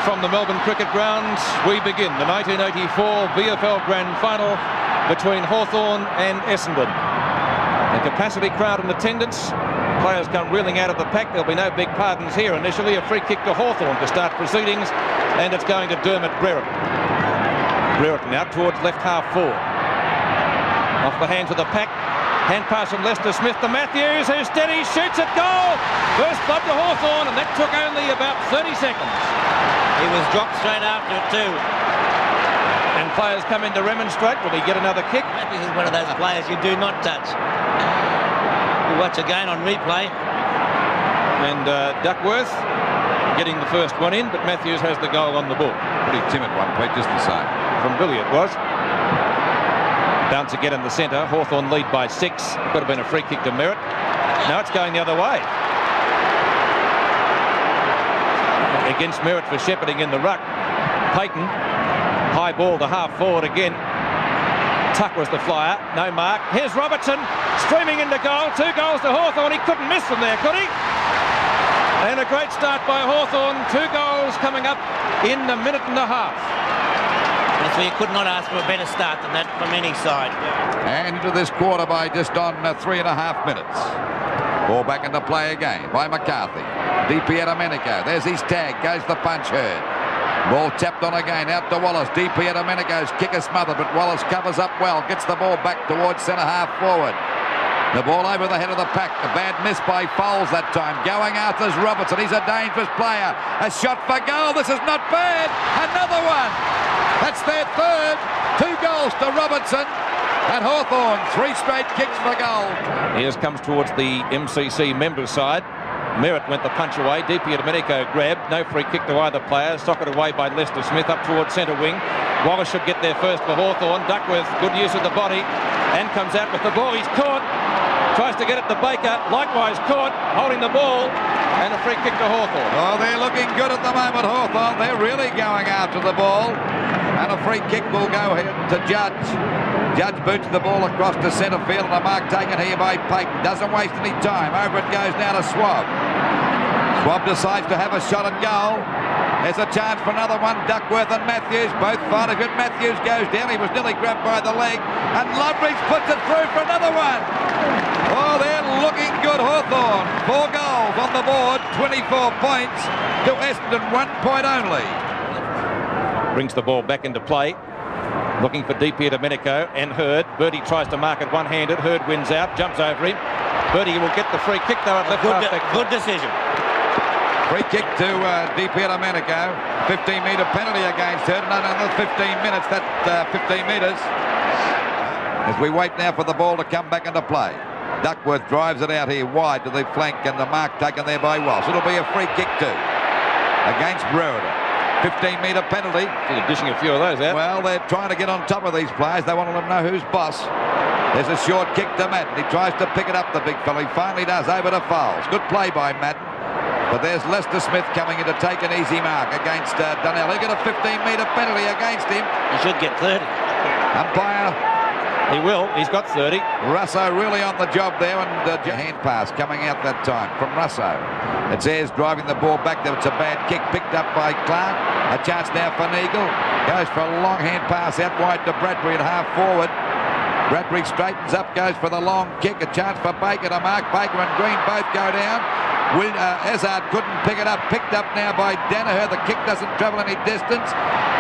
from the Melbourne Cricket Ground, we begin the 1984 VFL Grand Final between Hawthorn and Essendon. A capacity crowd in attendance. Players come reeling out of the pack. There'll be no big pardons here initially. A free kick to Hawthorn to start proceedings, and it's going to Dermot Brereton. Brereton out towards left half forward. Off the hands of the pack. Hand pass from Lester Smith to Matthews, who's steady, shoots at goal. First blood to Hawthorn, and that took only about 30 seconds. He was dropped straight after it too. And players come in to remonstrate. Will he get another kick? Matthews is one of those players you do not touch. We'll watch again on replay. And Duckworth getting the first one in, but Matthews has the goal on the ball. Pretty timid one, Pete, just the same. From Billy it was. Bounce again in the centre. Hawthorn lead by 6. Could have been a free kick to Merritt. Now it's going the other way. Against Merritt for shepherding in the ruck. Payton. High ball to half forward again. Tuck was the flyer. No mark. Here's Robertson streaming into goal. 2 goals to Hawthorn. He couldn't miss from there, could he? And a great start by Hawthorn. 2 goals coming up in a minute and a half. So you could not ask for a better start than that from any side. And into this quarter by just on 3.5 minutes. Ball back into play again by McCarthy. DP Domenico. There's his tag. Goes the punch herd. Ball tapped on again. Out to Wallace. DP Domenico's kick is smothered, but Wallace covers up well. Gets the ball back towards centre half forward. The ball over the head of the pack. A bad miss by Foles that time. Going out is Robertson. He's a dangerous player. A shot for goal. This is not bad. Another one. That's their third. 2 goals to Robertson. And Hawthorn, 3 straight kicks for goal. Here's comes towards the MCC members side. Merritt went the punch away. DP Domenico grabbed. No free kick to either player. Socked away by Lester Smith up towards centre wing. Wallace should get there first for Hawthorn. Duckworth, good use of the body. And comes out with the ball. He's caught. Tries to get it to Baker. Likewise caught. Holding the ball. And a free kick to Hawthorn. Oh, they're looking good at the moment, Hawthorn. They're really going after the ball. And a free kick will go here to Judge. Judge boots the ball across to centre field, and a mark taken here by Payton. Doesn't waste any time. Over it goes now to Swab. Swab decides to have a shot at goal. There's a chance for another one. Duckworth and Matthews both fighting it. Matthews goes down. He was nearly grabbed by the leg. And Loveridge puts it through for another one. Oh, they're looking good, Hawthorn. 4 goals on the board. 24 points to Essendon, 1 point only. Brings the ball back into play. Looking for DP Domenico and Hurd. Birdie tries to mark it one-handed. Hurd wins out, jumps over him. Birdie will get the free kick though at left half-back. Good decision. Free kick to DP Domenico. 15-metre penalty against Hurd. Another 15 minutes, that 15 metres. As we wait now for the ball to come back into play. Duckworth drives it out here wide to the flank, and the mark taken there by Walsh. It'll be a free kick too against Brereton. 15-metre penalty. Still dishing a few of those out. Well, they're trying to get on top of these players. They want to let them know who's boss. There's a short kick to Madden. He tries to pick it up, the big fella. He finally does, over to Fowles. Good play by Madden. But there's Lester Smith coming in to take an easy mark against Dunnell. He'll get a 15-metre penalty against him. He should get 30. Umpire. He will. He's got 30. Russo really on the job there, and hand pass coming out that time from Russo. It's Ayres driving the ball back there. It's a bad kick picked up by Clark. A chance now for Neagle. Goes for a long hand pass out wide to Bradbury at half forward. Bradbury straightens up, goes for the long kick. A chance for Baker to mark. Baker and Green both go down. Ezard couldn't pick it up. Picked up now by Danaher. The kick doesn't travel any distance.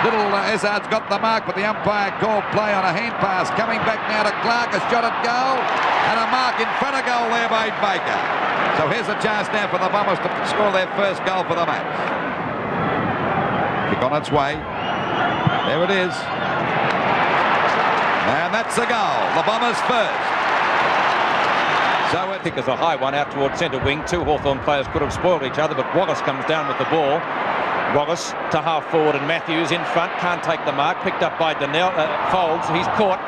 Little Ezard's got the mark, but the umpire called play on a hand pass. Coming back now to Clark. A shot at goal. And a mark in front of goal there by Baker. So here's a chance now for the Bombers to score their first goal for the match. Kick on its way. There it is. And that's the goal. The Bombers first. So I think it's a high one out towards centre wing. 2 Hawthorn players could have spoiled each other, but Wallace comes down with the ball. Wallace to half forward and Matthews in front. Can't take the mark. Picked up by Donnell. Folds. He's caught.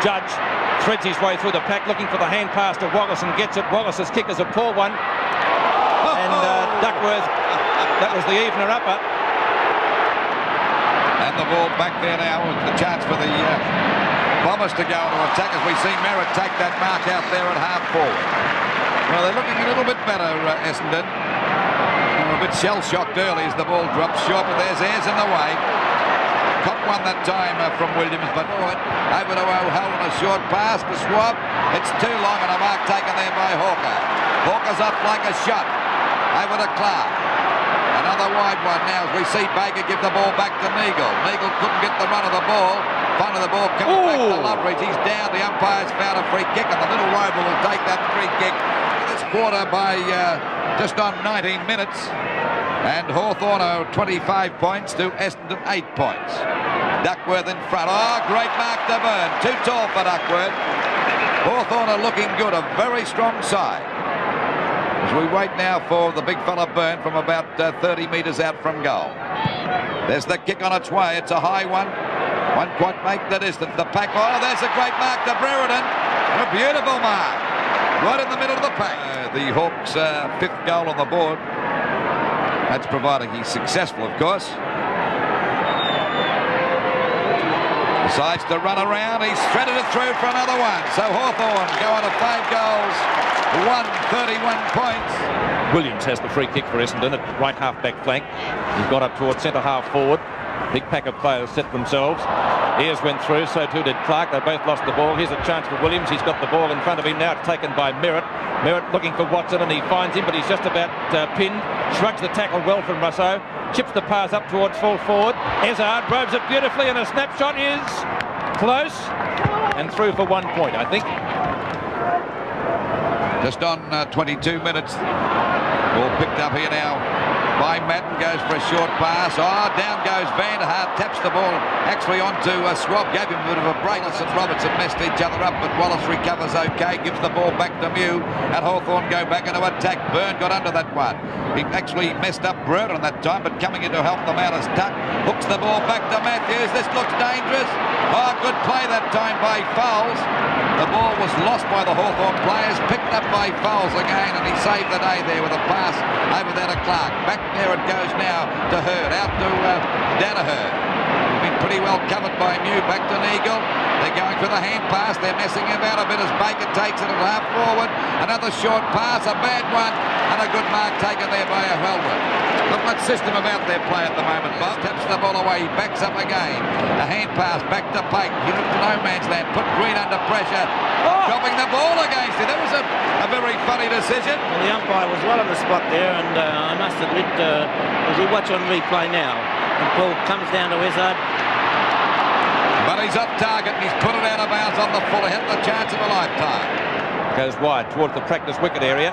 Judge threads his way through the pack looking for the hand pass to Wallace and gets it. Wallace's kick is a poor one. And Duckworth, that was the evener upper. And the ball back there now with the chance for the Bombers to go into attack as we see Merritt take that mark out there at half forward. Well, they're looking a little bit better, Essendon. a bit shell-shocked early as the ball drops short, but there's Ayres in the way. Caught one that time from Williams, but over to O'Halloran, a short pass to Schwab. It's too long and a mark taken there by Hawker. Hawker's up like a shot. Over to Clark. Another wide one now as we see Baker give the ball back to Neagle. Neagle couldn't get the run of the ball. Front of the ball coming back to Loveridge. He's down. The umpire's found a free kick and the little rover will take that free kick. This quarter by just on 19 minutes. And Hawthorn are 25 points to Essendon 8 points. Duckworth in front. Oh, great mark to Byrne. Too tall for Duckworth. Hawthorn are looking good. A very strong side. As we wait now for the big fella Byrne from about 30 metres out from goal. There's the kick on its way. It's a high one. Won't quite make the distance. The pack. Oh, there's a great mark to Brereton. A beautiful mark. Right in the middle of the pack. The Hawks' fifth goal on the board. That's providing he's successful, of course. Decides to run around. He's threaded it through for another one. So Hawthorn go on to 5 goals, 131 points. Williams has the free kick for Essendon at right half-back flank. He's gone up towards centre-half forward. Big pack of players set themselves. Ayres went through, so too did Clark. They both lost the ball. Here's a chance for Williams. He's got the ball in front of him now. It's taken by Merritt. Merritt looking for Watson and he finds him, but he's just about pinned. Shrugs the tackle well from Rousseau. Chips the pass up towards full forward. Ezard robes it beautifully and a snapshot is close and through for 1 point, I think. Just on 22 minutes. Ball picked up here now by Madden, goes for a short pass. Oh, down goes Van der Hart, taps the ball actually onto Schwab, gave him a bit of a break. And Robertson messed each other up, but Wallace recovers okay, gives the ball back to Mew, and Hawthorn go back into attack. Byrne got under that one. He actually messed up Brereton that time, but coming in to help them out as Tuck hooks the ball back to Matthews. This looks dangerous. Oh, good play that time by Fowles. The ball was lost by the Hawthorn players, picked up by Fowles again, and he saved the day there with a pass over there to Clark. Back there it goes now to Hurd, out to Danaher. Been pretty well covered by Mew, back to Neagle. They're going for the hand pass. They're messing about a bit as Baker takes it at half forward. Another short pass, a bad one, and a good mark taken there by O'Halloran. Not much system about their play at the moment. Bob taps the ball away, he backs up again. A hand pass back to Payton. He looked to no man's land, put Green under pressure, dropping the ball against him. That was a very funny decision. Well, the umpire was well on the spot there, and I must admit, as we watch on replay now, the ball comes down to Ezard. But he's off target and he's put it out of bounds on the full. He had the chance of a lifetime. Goes wide towards the practice wicket area.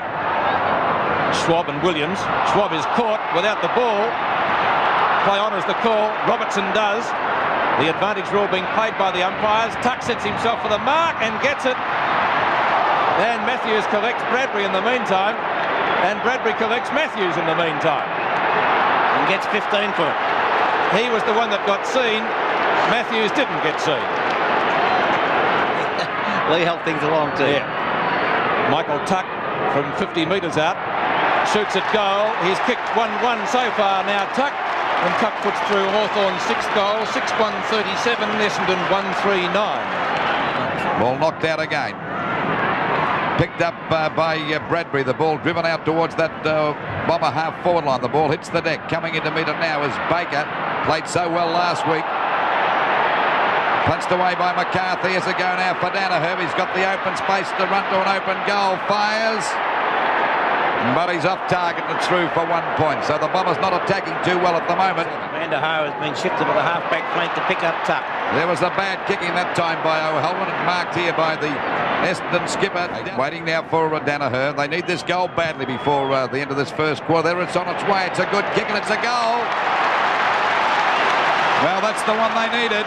Schwab and Williams. Schwab is caught without the ball. Play honours the call. Robertson does. The advantage rule being played by the umpires. Tuck sets himself for the mark and gets it. And Matthews collects Bradbury in the meantime. And Bradbury collects Matthews in the meantime. And gets 15 for it. He was the one that got seen. Matthews didn't get seen. Well, he helped things along too. Yeah. Michael Tuck from 50 metres out shoots at goal. He's kicked 1-1 so far now, Tuck. And Tuck puts through Hawthorn's 6th goal, 6-1-37, Essendon 1-3-9. Ball knocked out again. Picked up by Bradbury. The ball driven out towards that Bomber half forward line. The ball hits the deck. Coming in to meet it now is Baker. Played so well last week. Punched away by McCarthy as a go now for Danaher. He's got the open space to run to an open goal. Fires. But he's off target and through for 1 point. So the Bombers not attacking too well at the moment. Van der Haar has been shifted to the half-back flank to pick up Tuck. There was a bad kicking that time by O'Halloran and marked here by the Essendon skipper. Waiting now for Danaher. They need this goal badly before the end of this first quarter. There it's on its way. It's a good kick and it's a goal. Well, that's the one they needed.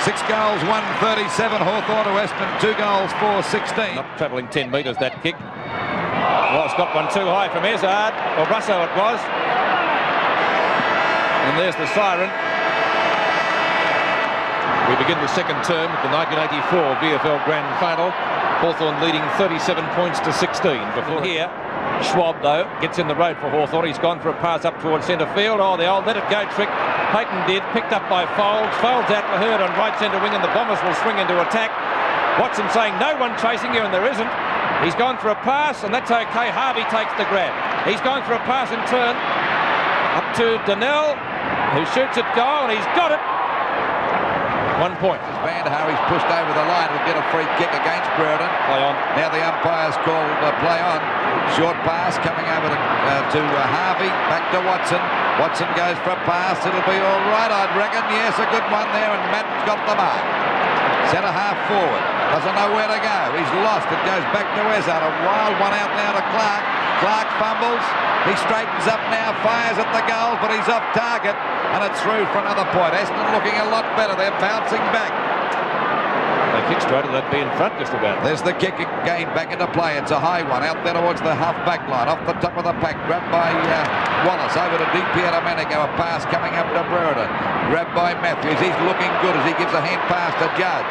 6 goals, 137. Hawthorn to Essendon, 2 goals, 4-16. Not travelling 10 metres, that kick. Well, it's got one too high from Ezard, or Rousseau it was. And there's the siren. We begin the second term of the 1984 VFL Grand Final. Hawthorn leading 37 points to 16. Before here, Schwab, though, gets in the road for Hawthorn. He's gone for a pass up towards centre field. Oh, the old let-it-go trick. Payton did, picked up by Foulds. Foulds out for Hurd on right centre wing, and the Bombers will swing into attack. Watson saying, no one chasing you, and there isn't. He's gone for a pass, and that's okay. Harvey takes the grab. He's gone for a pass in turn. to Donnell, who shoots at goal, and he's got it. 1 point. Van Harry's pushed over the line. Will get a free kick against Brereton. Play on. Now the umpire's called play on. Short pass coming over to Harvey. Back to Watson. Watson goes for a pass. It'll be all right, I'd reckon. Yes, a good one there, and Madden's got the mark. Centre half forward. Doesn't know where to go. He's lost. It goes back to Ezard. A wild one out now to Clark. Clark fumbles. He straightens up now, fires at the goal, but he's off target, and it's through for another point. Essendon looking a lot better. They're bouncing back. They kick straight, and they'd be in front just about. There's the kick again back into play. It's a high one out there towards the half-back line. Off the top of the pack. Grabbed by Wallace. Over to Di Domenico. A pass coming up to Brereton. Grabbed by Matthews. He's looking good as he gives a hand pass to Judge.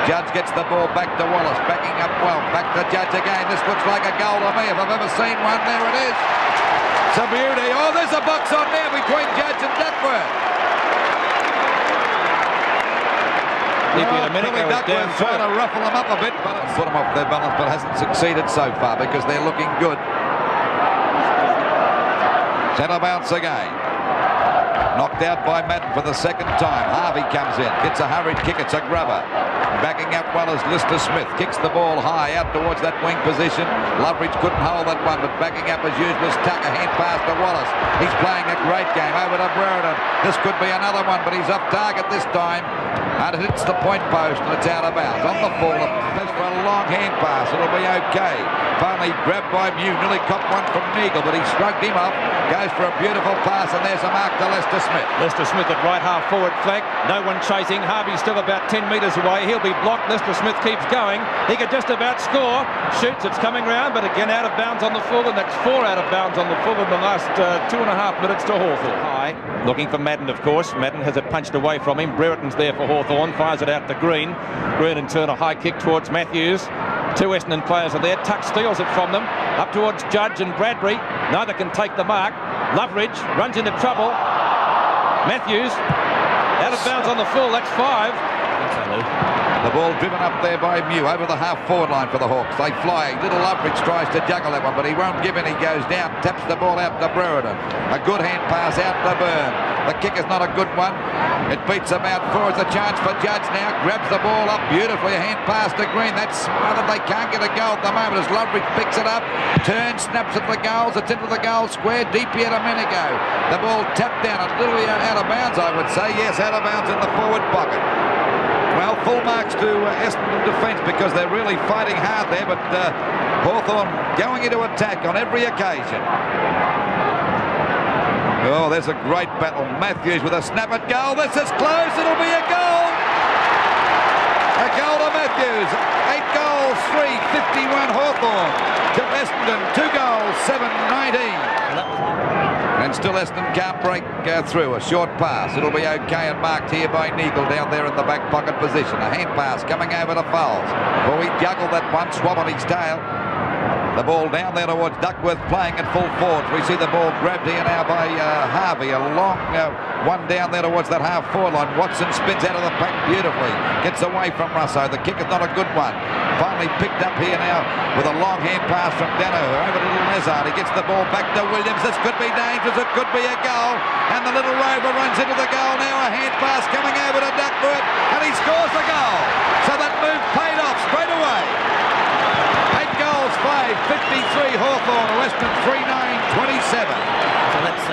Judge gets the ball back to Wallace. Backing up well. Back to Judge again. This looks like a goal to me if I've ever seen one. There it is. It's a beauty. Oh, there's a box on there between Judge and Duckworth. Billy Duckworth trying to ruffle them up a bit, but it's put them off their balance, but hasn't succeeded so far because they're looking good. Centre bounce again. Knocked out by Madden for the second time. Harvey comes in, gets a hurried kick. It's a grubber. Backing up well as Lister Smith kicks the ball high out towards that wing position. Loveridge couldn't hold that one, but backing up as usual is Tucker. Hand pass to Wallace. He's playing a great game over to Brereton. This could be another one, but he's off target this time. And it hits the point post and it's out of bounds. On the full, goes for a long hand pass. It'll be okay. Finally grabbed by Mew. Nearly copped one from Neagle, but he shrugged him off. Goes for a beautiful pass, and there's a mark to Lister Smith. Lister Smith at right half forward flank. No one chasing. Harvey's still about 10 metres away. He'll be blocked. Lister Smith keeps going. He could just about score. Shoots. It's coming round, but again out of bounds on the full, and that's 4 out of bounds on the full in the last 2.5 minutes to Hawthorn. High. Looking for Madden, of course. Madden has it punched away from him. Brereton's there for Hawthorn. Fires it out to Green. Green in turn a high kick towards Matthews. 2 Essendon players are there. Tuck steals it from them. Up towards Judge and Bradbury. Neither can take the mark. Loveridge runs into trouble. Matthews out of bounds on the full. That's 5. The ball driven up there by Mew over the half-forward line for the Hawks. They fly. Little Loveridge tries to juggle that one, but he won't give in. He goes down, taps the ball out to Brereton. A good hand pass out to Byrne. The kick is not a good one. It beats about 4. It's a chance for Judge now. Grabs the ball up beautifully. A hand pass to Green. That's smothered. They can't get a goal at the moment as Loveridge picks it up. Turns, snaps at the goals. It's into the goal square. Di Domenico. The ball tapped down a little out of bounds, I would say. Yes, out of bounds in the forward pocket. Well, full marks to Essendon defence because they're really fighting hard there, but Hawthorn going into attack on every occasion. Oh, there's a great battle. Matthews with a snap at goal. This is close. It'll be a goal. A goal to Matthews. 8 goals, 3, 51 Hawthorn. To Essendon, 2 goals, 7, 19. And still Essendon can't break through. A short pass. It'll be okay and marked here by Neagle down there in the back pocket position. A hand pass coming over to Fowles. Well, he juggled that one, swab on his tail. The ball down there towards Duckworth playing at full forward. We see the ball grabbed here now by Harvey. A long one down there towards that half-forward line. Watson spins out of the pack beautifully. Gets away from Russo. The kick is not a good one. Finally picked up here now with a long hand pass from Danaher over to Little Ezard. He gets the ball back to Williams. This could be dangerous. It could be a goal. And the Little Rover runs into the goal now. A hand pass coming over to Duckworth. And he scores a goal. So that move paid off straight away. 8 goals, 5, 53 Hawthorn. Essendon 3-9, 27. So that's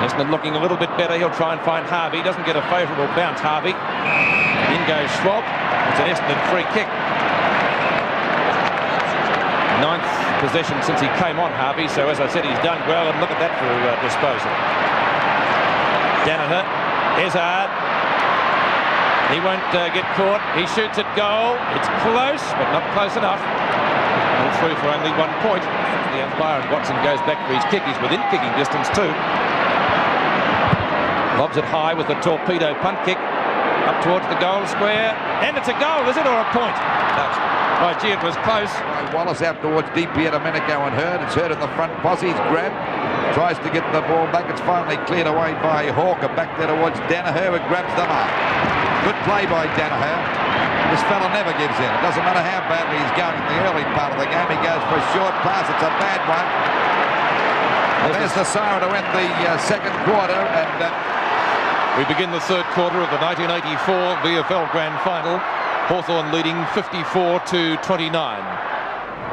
Essendon looking a little bit better. He'll try and find Harvey. Doesn't get a favourable bounce, Harvey. In goes Schwab. It's an Essendon free kick. 9th possession since he came on, Harvey. So as I said, he's done well. And look at that for disposal. Danaher. Ezard. He won't get caught. He shoots at goal. It's close, but not close enough. All through for only 1 point. The umpire, and Watson goes back for his kick. He's within kicking distance too. Lobs it high with the torpedo punt kick. Up towards the goal square. And it's a goal, is it, or a point? No. Oh, gee, it was close. Wallace out towards Di Domenico and Hurd. It's Hurd in the front posse. He's grabbed. Tries to get the ball back. It's finally cleared away by Hawker. Back there towards Danaher, who grabs the mark. Good play by Danaher. This fella never gives in. It doesn't matter how badly he's going in the early part of the game. He goes for a short pass. It's a bad one. There's the siren to end the second quarter, and we begin the third quarter of the 1984 VFL Grand Final. Hawthorn leading 54-29.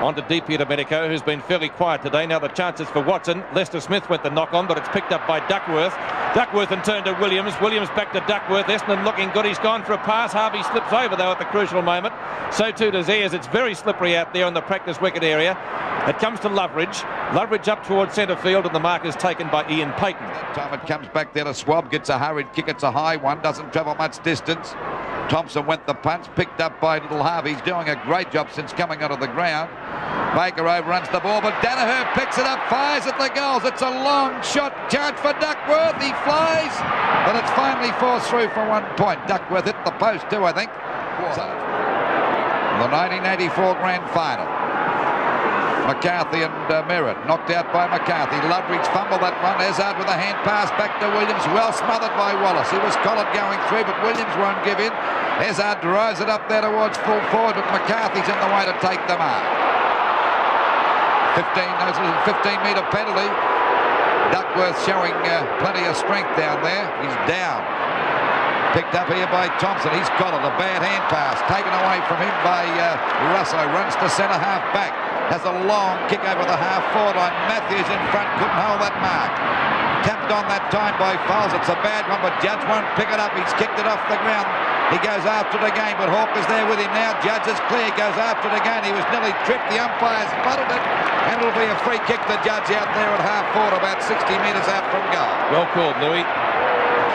On to Deepia Domenico, who's been fairly quiet today. Now the chances for Watson. Lester Smith went the knock on, but it's picked up by Duckworth. Duckworth and turn to Williams. Williams back to Duckworth. Essendon looking good. He's gone for a pass. Harvey slips over though at the crucial moment. So too does Ayres. It's very slippery out there on the practice wicket area. It comes to Loveridge. Loveridge up towards centre field, and the mark is taken by Ian Payton. That time it comes back there to Swab. Gets a hurried kick. It's a high one. Doesn't travel much distance. Thompson went the punch, picked up by little Harvey. He's doing a great job since coming out of the ground. Baker overruns the ball, but Danaher picks it up, fires at the goals. It's a long shot, chance for Duckworth. He flies, but it finally falls through for 1 point. Duckworth hit the post too, I think. So, the 1984 Grand Final. McCarthy and Merritt knocked out by McCarthy. Loveridge fumbled that one. Ezard with a hand pass back to Williams. Well smothered by Wallace. He was collared going through, but Williams won't give in. Ezard drives it up there towards full forward, but McCarthy's in the way to take the mark. 15-metre penalty. Duckworth showing plenty of strength down there. He's down. Picked up here by Thompson. He's collared. A bad hand pass taken away from him by Russo. Runs to centre half back. Has a long kick over the half-forward line. Matthews in front, couldn't hold that mark. Tapped on that time by Foles. It's a bad one, but Judge won't pick it up. He's kicked it off the ground. He goes after it again, but Hawke is there with him now. Judge is clear, goes after it again. He was nearly tripped. The umpires spotted it, and it'll be a free kick to Judge out there at half-forward, about 60 metres out from goal. Well called, Louis.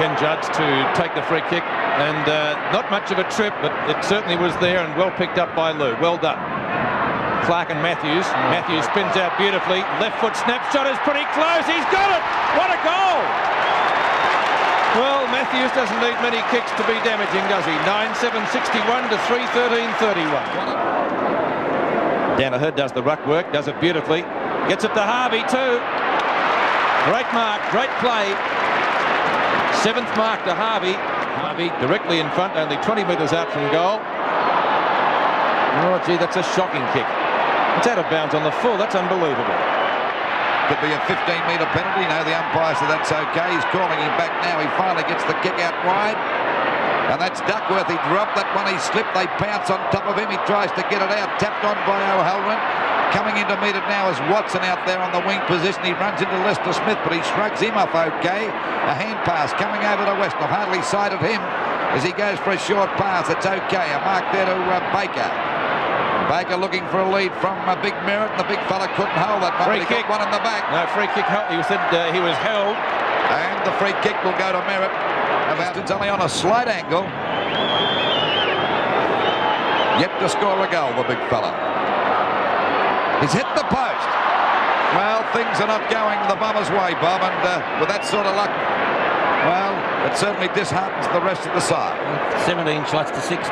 Ken Judge to take the free kick, and not much of a trip, but it certainly was there, and well picked up by Lou. Well done. Clark and Matthews. Matthews spins out beautifully. Left foot snapshot is pretty close. He's got it. What a goal. Well, Matthews doesn't need many kicks to be damaging, does he? 9-7-61 to 3-13-31. Danaher does the ruck work, does it beautifully. Gets it to Harvey too. Great mark, great play. 7th mark to Harvey. Harvey directly in front, only 20 metres out from goal. Oh, gee, that's a shocking kick. It's out of bounds on the full. That's unbelievable. Could be a 15-metre penalty. No, the umpire said that's okay. He's calling him back now. He finally gets the kick out wide. And that's Duckworth. He dropped that one. He slipped. They pounce on top of him. He tries to get it out. Tapped on by O'Halloran. Coming in to meet it now is Watson out there on the wing position. He runs into Lester Smith, but he shrugs him off okay. A hand pass coming over to West. I've hardly sighted him as he goes for a short pass. It's okay. A mark there to Baker. Baker looking for a lead from Big Merritt, and the big fella couldn't hold that one. Free kick. Got one in the back. No, free kick. He said he was held. And the free kick will go to Merritt. It's only on a slight angle. Yet to score a goal, the big fella. He's hit the post. Well, things are not going the Bombers' way, Bob, and with that sort of luck, well, it certainly disheartens the rest of the side. 17 shots to 60.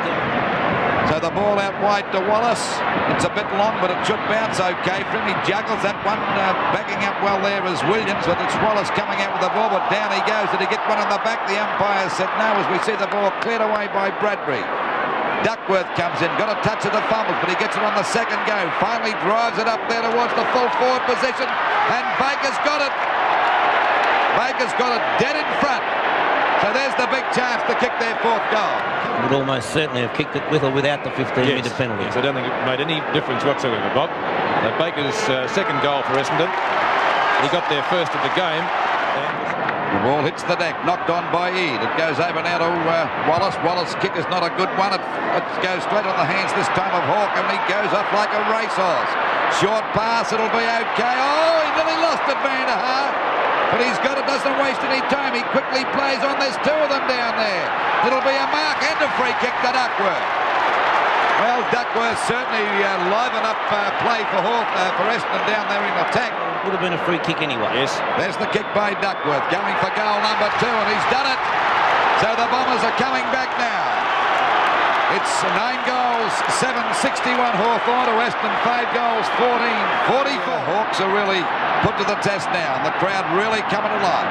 So the ball out wide to Wallace. It's a bit long, but it should bounce okay for him. He juggles that one, backing up well there is Williams, but it's Wallace coming out with the ball, but down he goes. Did he get one on the back? The umpire said no, as we see the ball cleared away by Bradbury. Duckworth comes in, got a touch of the fumbles, but he gets it on the second go. Finally drives it up there towards the full forward position, and Baker's got it. Baker's got it dead in front. So there's the big chance to kick their 4th goal. Would almost certainly have kicked it with or without the 15-metre penalty. Yes, I don't think it made any difference whatsoever, Bob. Baker's second goal for Essendon. He got there first of the game. The ball hits the deck, knocked on by Eade. It goes over now to Wallace. Wallace's kick is not a good one. It goes straight on the hands this time of Hawke, and he goes off like a racehorse. Short pass, it'll be okay. Oh, he nearly lost it, Van der Haar. But he's got it, doesn't waste any time. He quickly plays on. There's 2 of them down there. It'll be a mark and a free kick to Duckworth. Well, Duckworth certainly liven up play for Essendon down there in attack. Would have been a free kick anyway. Yes. There's the kick by Duckworth, going for goal number 2, and he's done it. So the Bombers are coming back now. It's 9 goals, 7-61 Hawthorn to Essendon, 5 goals, 14-44. Hawks are really put to the test now, and the crowd really coming alive.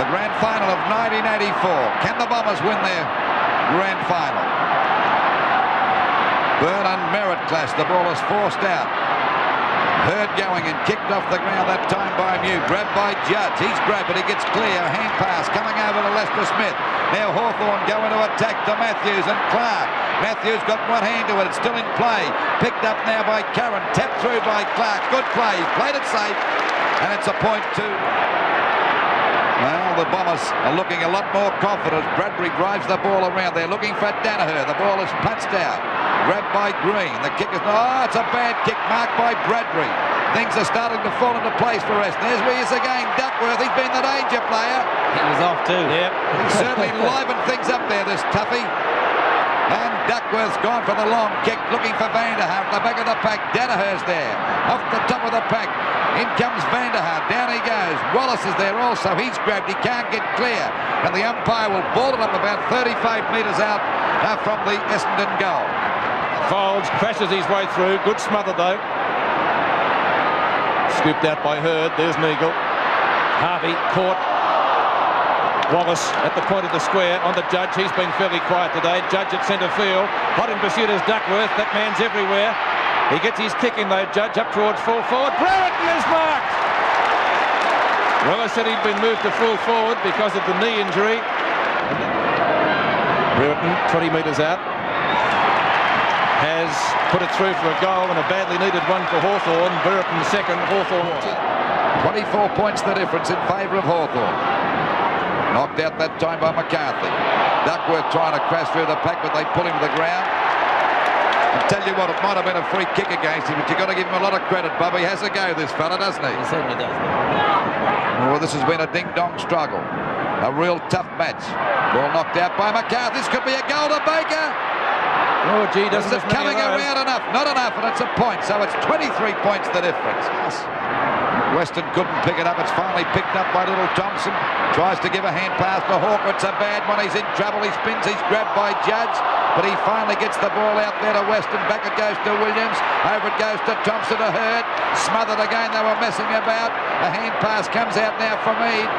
The grand final of 1984. Can the Bombers win their grand final? Byrne and Merritt clash. The ball is forced out. Hurd going and kicked off the ground that time by Mew. Grabbed by Judge. He's grabbed, but he gets clear. Hand pass coming over to Lester Smith. Now Hawthorn going to attack to Matthews and Clark. Matthews got one hand to it. It's still in play. Picked up now by Curran. Tapped through by Clark. Good play. Played it safe. And it's a point to... Well, the Bombers are looking a lot more confident. Bradbury drives the ball around. They're looking for Danaher. The ball is punched out. Grabbed by Green. The kick is... Oh, it's a bad kick marked by Bradbury. Things are starting to fall into place for us. There's where he is again. Duckworth, he's been the danger player. He was off too. Yep. He's certainly livened things up there, this toughie. And Duckworth's gone for the long kick, looking for Vanderhart. The back of the pack, Danaher's there. Off the top of the pack. In comes Vanderhart. Down he goes. Wallace is there also. He's grabbed. He can't get clear. And the umpire will ball it up about 35 metres out from the Essendon goal. Folds, crashes his way through. Good smother though. Scooped out by Hurd. There's Neagle. Harvey caught. Wallace at the point of the square on the Judge. He's been fairly quiet today. Judge at centre field. Hot in pursuit is Duckworth. That man's everywhere. He gets his kick in though, Judge, up towards full forward. Brereton is marked! Well, I said he'd been moved to full forward because of the knee injury. Brereton, 20 metres out, has put it through for a goal and a badly needed one for Hawthorn. Brereton second, Hawthorn 24 points the difference in favour of Hawthorn. Knocked out that time by McCarthy. Duckworth trying to crash through the pack, but they pull him to the ground. I tell you what, it might have been a free kick against him, but you've got to give him a lot of credit, Bob. He has a go, this fella, doesn't he? He certainly does. Well, this has been a ding-dong struggle. A real tough match. Ball knocked out by McCarthy. This could be a goal to Baker. Oh, gee, doesn't it coming around enough? Not enough, and it's a point. So it's 23 points the difference. Weston couldn't pick it up. It's finally picked up by Little Thompson. Tries to give a hand pass to Hawker. It's a bad one. He's in trouble. He spins. He's grabbed by Judge. But he finally gets the ball out there to Weston. Back it goes to Williams. Over it goes to Thompson to Hurd. Smothered again. They were messing about. A hand pass comes out now from Mead.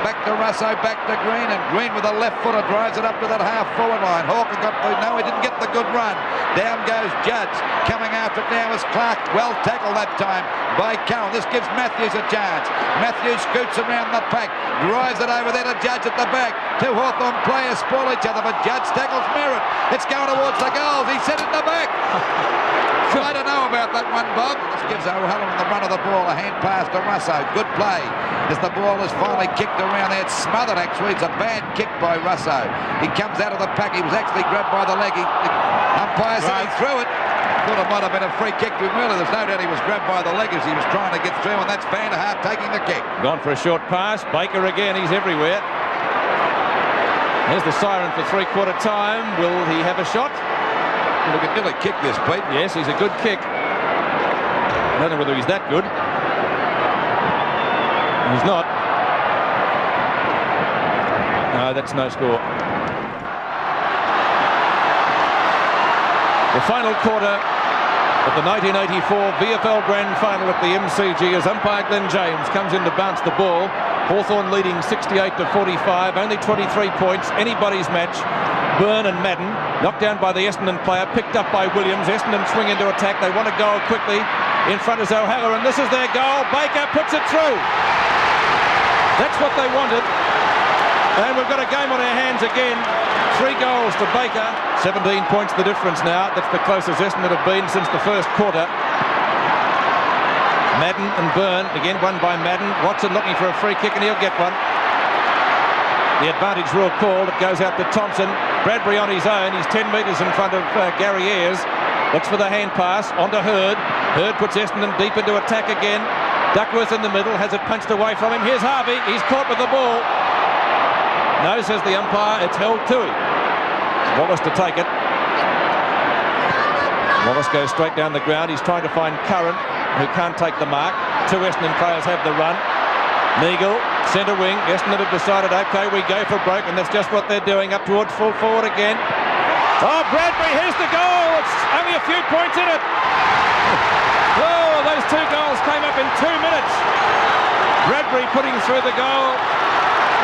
Back to Russo. Back to Green. And Green with a left footer drives it up to that half-forward line. Hawker got the... No, he didn't get the good run. Down goes Judge. Coming after it now is Clark. Well tackled that time by Curran. This gives Matthews a chance. Matthews scoots around the pack. Drives it over there to Judge at the back. Two Hawthorn players spoil each other, but Judge tackles Merritt. It's going towards the goals. He sent it in the back. I don't know about that one, Bob. This gives O'Halloran the run of the ball. A hand pass to Russo. Good play. As the ball is finally kicked around there. It's smothered, actually. It's a bad kick by Russo. He comes out of the pack. He was actually grabbed by the leg. Umpire said he threw it. Thought it might have been a free kick to him earlier. There's no doubt he was grabbed by the leg as he was trying to get through, and that's Vanderhart taking the kick. Gone for a short pass. Baker again. He's everywhere. There's the siren for three-quarter time. Will he have a shot? Look at Dilly kick this, Pete. Yes, he's a good kick. I don't know whether he's that good. He's not. No, that's no score. The final quarter of the 1984 VFL Grand Final at the MCG as umpire Glenn James comes in to bounce the ball. Hawthorn leading 68-45, only 23 points, anybody's match. Byrne and Madden knocked down by the Essendon player, picked up by Williams. Essendon swing into attack. They want a goal quickly. In front is O'Halloran. This is their goal. Baker puts it through. That's what they wanted. And we've got a game on our hands again. 3 goals to Baker. 17 points the difference now. That's the closest Essendon have been since the first quarter. Madden and Byrne, again won by Madden. Watson looking for a free kick and he'll get one. The advantage rule called. It goes out to Thompson. Bradbury on his own. He's 10 metres in front of Gary Ayres. Looks for the hand pass onto Hurd. Hurd puts Essendon deep into attack again. Duckworth in the middle, has it punched away from him. Here's Harvey. He's caught with the ball. No, says the umpire. It's held to him. Wallace to take it. Wallace goes straight down the ground. He's trying to find Curran, who can't take the mark. 2 Essendon players have the run. Neagle, centre wing. Essendon have decided, OK, we go for broke, and that's just what they're doing. Up towards full forward again. Oh, Bradbury, here's the goal. It's only a few points in it. Oh, those 2 goals came up in 2 minutes. Bradbury putting through the goal.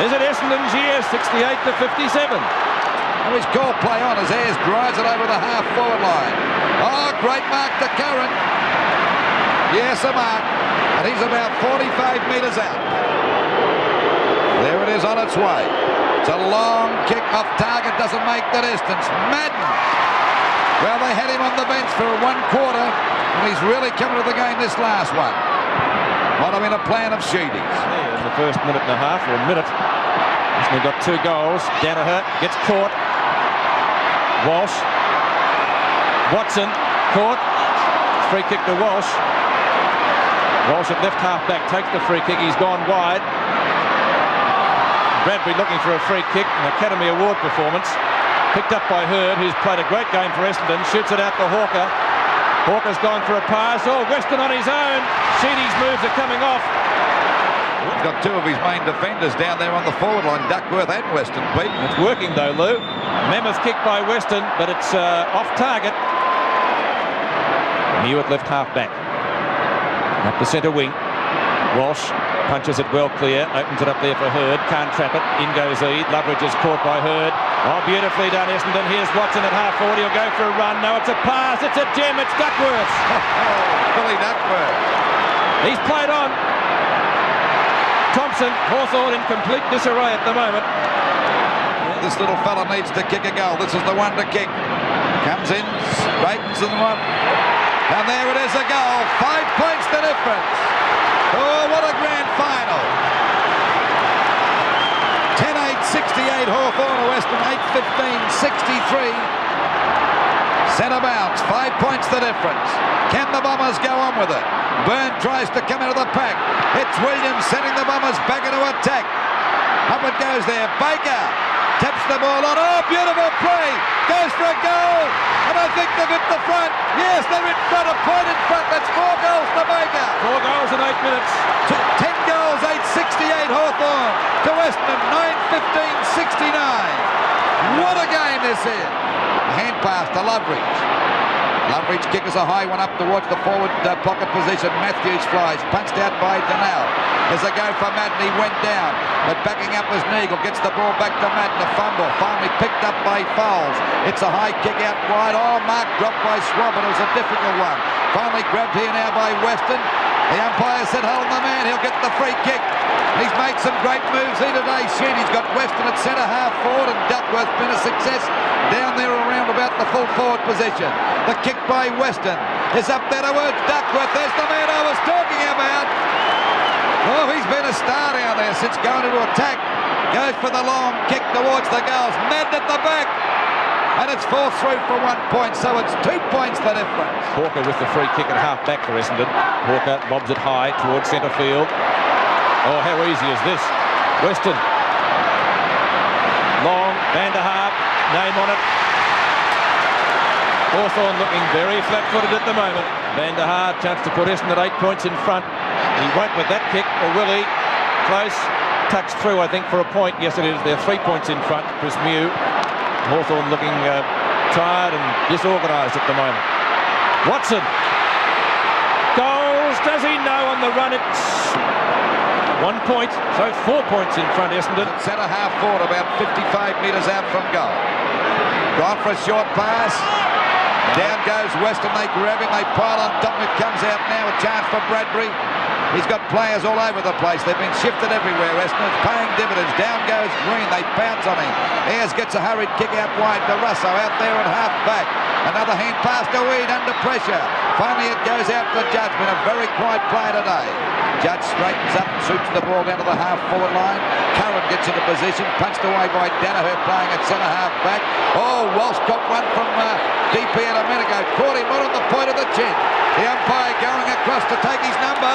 Is it Essendon's year? 68-57. And he's called play on as Ayres drives it over the half-forward line. Oh, great mark to Curran. Yes, a mark. And he's about 45 metres out. There it is on its way. It's a long kick off target, doesn't make the distance. Madden. Well, they had him on the bench for 1 quarter, and he's really coming to the game this last one. Might have been a plan of Sheedy's. Yeah, in the first minute and a half, or a minute. Essendon got 2 goals. Danaher gets caught. Walsh. Watson caught. Free kick to Walsh. Walsh at left half back takes the free kick. He's gone wide. Bradbury looking for a free kick, an Academy Award performance. Picked up by Hurd, who's played a great game for Essendon. Shoots it out to Hawker. Hawker's gone for a pass. Oh, Weston on his own. Sheedy's moves are coming off. He's got 2 of his main defenders down there on the forward line, Duckworth and Weston, Pete. It's working though, Lou. Mammoth kick by Weston, but it's off target. New at left half back. Up the centre wing. Walsh punches it well clear, opens it up there for Hurd, can't trap it, in goes Eade, Loveridge is caught by Hurd. Oh, beautifully done, Essendon. Here's Watson at half forward, he'll go for a run. No, it's a pass, it's a gem, it's Duckworth. Billy Duckworth. He's played on. Thompson, Hawthorn in complete disarray at the moment. This little fella needs to kick a goal. This is the one to kick. Comes in, straightens the one. And there it is, a goal. 5 points the difference. Oh, what a grand final. 10-8, 68 Hawthorn to Weston, 8-15, 63. Centre bounce, 5 points the difference. Can the Bombers go on with it? Byrne tries to come into the pack. It's Williams sending the Bombers back into attack. Up it goes there. Baker taps the ball on. Oh, beautiful play. Goes for a goal. And I think they've hit the front. Yes, they're in front. A point in front. That's 4 goals to Baker. 4 goals in 8 minutes. 10 goals, 8-68 Hawthorn to Weston, 9-15, 69. What a game this is. Hand pass to Loveridge. Loveridge kick is a high one up towards the forward pocket position. Matthews flies, punched out by Donnell. There's a go for Madden, he went down, but backing up was Neagle, gets the ball back to Madden, a fumble, finally picked up by Fowles. It's a high kick out wide. Oh, mark dropped by Schwab, and it was a difficult one. Finally grabbed here now by Weston. The umpire said hold the man, he'll get the free kick. He's made some great moves here today. Sheedy's got Weston at centre half forward, and Duckworth been a success down there around about the full forward position. The kick by Weston is up there towards Duckworth. There's the man I was talking about. Oh, he's been a star down there since going into attack. Goes for the long kick towards the goals. Madden at the back. And it's forced through for 1 point, so it's 2 points the difference. Hawker with the free kick at half back for Essendon. Hawker lobs it high towards centre field. Oh, how easy is this? Weston. Long, Van der Haap, name on it. Hawthorn looking very flat-footed at the moment. Van der Haap, chance to put Essendon at 8 points in front. He won't with that kick, or will he? Close, tucks through, I think, for a point. Yes, it is. They're 3 points in front. Chris Mew. Hawthorn looking tired and disorganised at the moment. Watson. Goals. Does he know on the run? It's 1 point, so 4 points in front, Essendon. Centre half forward, about 55 metres out from goal. Gone for a short pass. Down goes Weston, they grab him, they pile on top, it comes out now, a chance for Bradbury. He's got players all over the place, they've been shifted everywhere. Essendon's paying dividends. Down goes Green, they pounce on him. Ayres gets a hurried kick out wide to Russo, out there at half back. Another hand pass to Eade under pressure. Finally it goes out to Judge, been a very quiet play today. Judge straightens up and shoots the ball down to the half forward line. Curran gets into position, punched away by Danaher playing at centre half back. Oh, Walsh got one from DP a minute ago. Caught him right on the point of the chin. The umpire going across to take his number.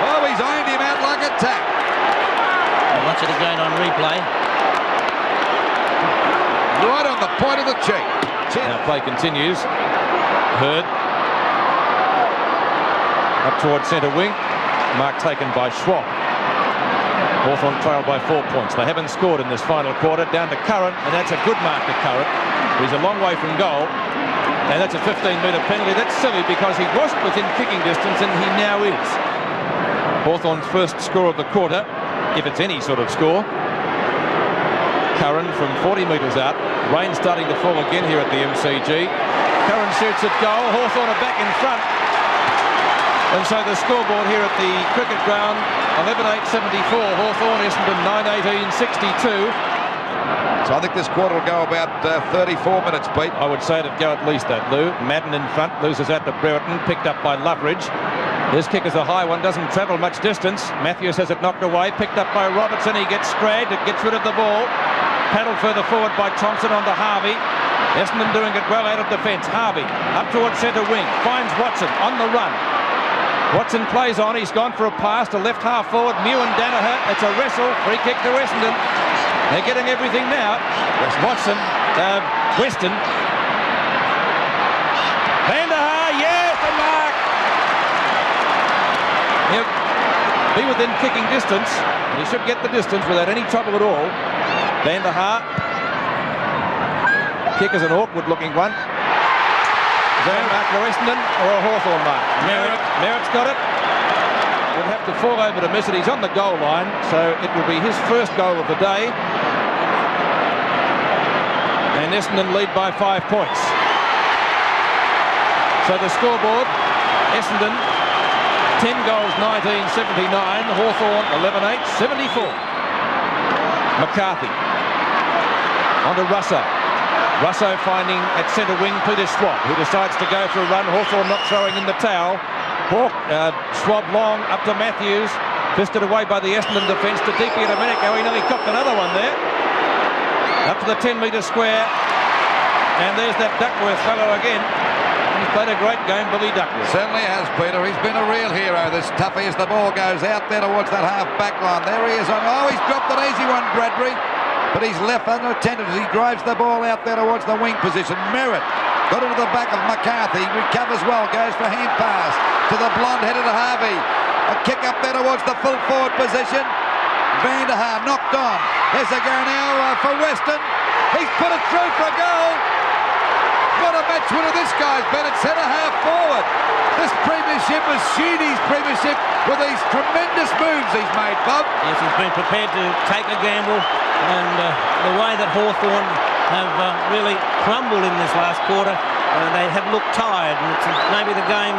Oh, he's ironed him out like a tack. I'll watch it again on replay. Right on the point of the cheek. Now play continues. Hurd. Up towards centre wing. Mark taken by Schwab. Hawthorn trailed by 4 points. They haven't scored in this final quarter. Down to Curran, and that's a good mark to Curran. He's a long way from goal, and that's a 15-metre penalty. That's silly because he wasn't within kicking distance, and he now is. Hawthorn's first score of the quarter, if it's any sort of score. Curran from 40 metres out. Rain starting to fall again here at the MCG. Curran shoots at goal. Hawthorn are back in front. And so the scoreboard here at the cricket ground, 11:08.74 Hawthorn, Essendon 9:18.62. So I think this quarter will go about 34 minutes, Pete. I would say it'd go at least that, Lou. Madden in front, loses out to Brereton, picked up by Loveridge. His kick is a high one, doesn't travel much distance. Matthews has it knocked away, picked up by Robertson. He gets scragged, it gets rid of the ball. Paddled further forward by Thompson onto Harvey. Essendon doing it well out of defence. Harvey up towards centre wing, finds Watson on the run. Watson plays on, he's gone for a pass to left half forward. Mew and Danaher, it's a wrestle, free kick to Essendon. They're getting everything now. Watson, Weston. Vanderhaar, yes, the mark. He'll be within kicking distance. He should get the distance without any trouble at all. Vanderhaar. Kick is an awkward looking one. Is that a mark for Essendon or a Hawthorn mark? Merritt's got it. Would have to fall over to miss it. He's on the goal line, so it will be his first goal of the day. And Essendon lead by 5 points. So the scoreboard, Essendon 10 goals, 19.79. Hawthorn 11.8.74. McCarthy onto Russo. Russo finding at centre wing Peter Schwab, who decides to go for a run. Hawthorn not throwing in the towel. Schwab long up to Matthews, fisted away by the Essendon defence to Deepy and Domenico. He nearly copped another one there. Up to the 10-metre square, and there's that Duckworth fellow again. He's played a great game, Billy Duckworth. Certainly has, Peter. He's been a real hero, this toughie, as the ball goes out there towards that half-back line. There he is. Oh, he's dropped an easy one, Bradbury. But he's left unattended as he drives the ball out there towards the wing position. Merritt got into the back of McCarthy. Recovers well, goes for hand pass to the blonde-headed Harvey. A kick up there towards the full forward position. Vanderhaar knocked on. There's a go now for Weston. He's put it through for a goal. What a match winner this guy's been at centre-half forward. This premiership is Sheedy's premiership with these tremendous moves he's made, Bob. Yes, he's been prepared to take a gamble, and the way that Hawthorn have really crumbled in this last quarter, they have looked tired, and it's maybe the game,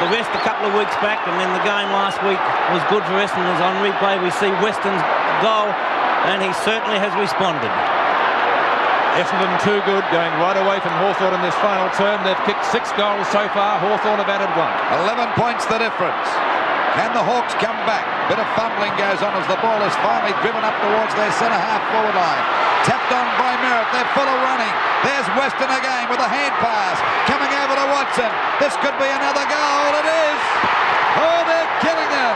the rest a couple of weeks back, and then the game last week was good for Essendon. As on replay we see Weston's goal, and he certainly has responded. Essendon too good, going right away from Hawthorn in this final term. They've kicked 6 goals so far. Hawthorn have added 1. 11 points the difference. Can the Hawks come back? Bit of fumbling goes on as the ball is finally driven up towards their centre-half forward line. Tapped on by Merritt. They're full of running. There's Weston again with a hand pass. Coming over to Watson. This could be another goal. It is. Oh, they're killing them.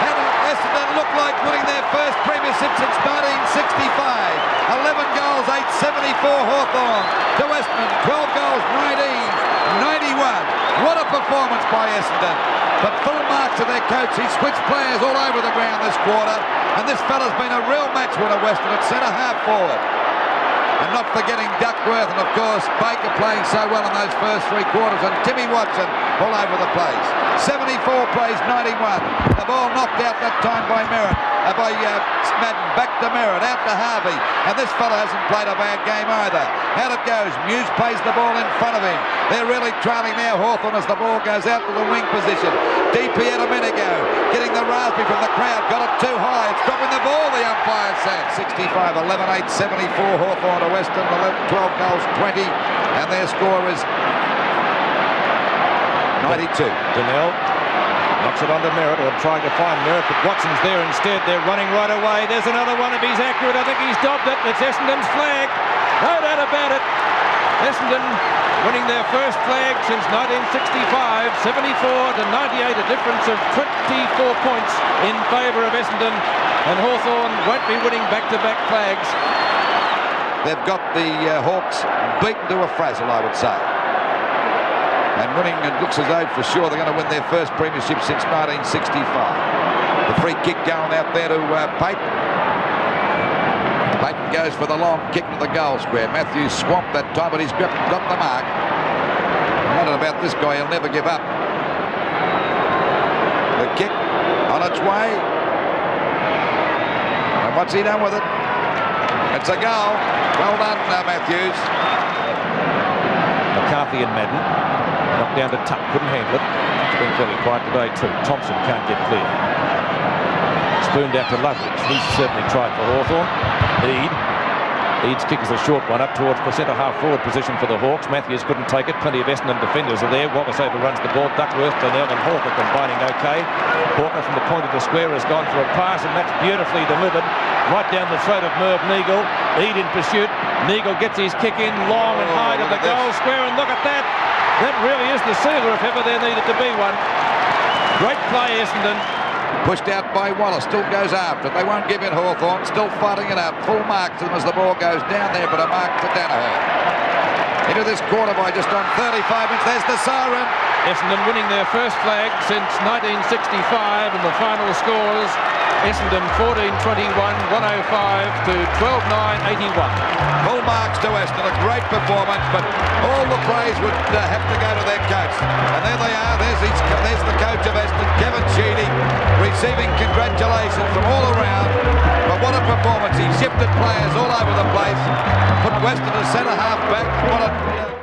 And Essendon look like winning their first premiership since 1965. 11 goals, 874 Hawthorn to Essendon. 12 goals, 91. What a performance by Essendon. But full marks to their coach. He switched players all over the ground this quarter. And this fella's been a real match winner, Weston, at centre-half forward. And not forgetting Duckworth and, of course, Baker playing so well in those first 3 quarters. And Timmy Watson all over the place. 74 plays 91. The ball knocked out that time by Merritt. By Madden. Back to Merritt. Out to Harvey. And this fella hasn't played a bad game either. Out it goes. Muse plays the ball in front of him. They're really trailing now Hawthorn as the ball goes out to the wing position. DP a minute ago. Getting the raspberry from the crowd. Got it too high. It's dropping the ball, the umpire said. 65, 11-8-74 Hawthorn to Weston. 12 goals, 20. And their score is 92. Donnell knocks it onto Merritt, or trying to find Merritt, but Watson's there instead. They're running right away. There's another one. If he's accurate, I think he's dobbed it. It's Essendon's flag. No doubt about it. Essendon winning their first flag since 1965, 74-98, a difference of 24 points in favour of Essendon, and Hawthorn won't be winning back-to-back flags. They've got the Hawks beaten to a frazzle, I would say. And winning, it looks as though for sure they're going to win their first premiership since 1965. The free kick going out there to Payton. Payton goes for the long kick to the goal square. Matthews swamped that time, but he's got the mark. Wondered about this guy, he'll never give up. The kick on its way. And what's he done with it? It's a goal. Well done, Matthews. McCarthy and Madden. Knocked down to Tuck, couldn't handle it. It's been fairly quiet today too. Thompson can't get clear. Spooned out to Loveridge. He's certainly tried for Hawthorn. Eads kick is a short one up towards the centre-half forward position for the Hawks. Matthews couldn't take it. Plenty of Essendon defenders are there. Wallace overruns the ball. Duckworth, Donnell and Hawker combining okay. Hawker from the point of the square has gone for a pass, and that's beautifully delivered right down the throat of Merv Neagle. Eade in pursuit. Neagle gets his kick in long and high to the goal square, and look at that. That really is the sealer if ever there needed to be one. Great play, Essendon. Pushed out by Wallace, still goes after it. They won't give in Hawthorn, still fighting it out. Full mark to them as the ball goes down there, but a mark to Danaher. Into this quarter by just on 35 minutes. There's the siren. Essendon winning their first flag since 1965, and the final scores Essendon 14-21, 105 to 12-9, 81. Full marks to Essendon, a great performance, but all the praise would have to go to their coach. And there they are, there's the coach of Essendon, Kevin Sheedy, receiving congratulations from all around. But what a performance, he shifted players all over the place, put Weston as centre half back. What a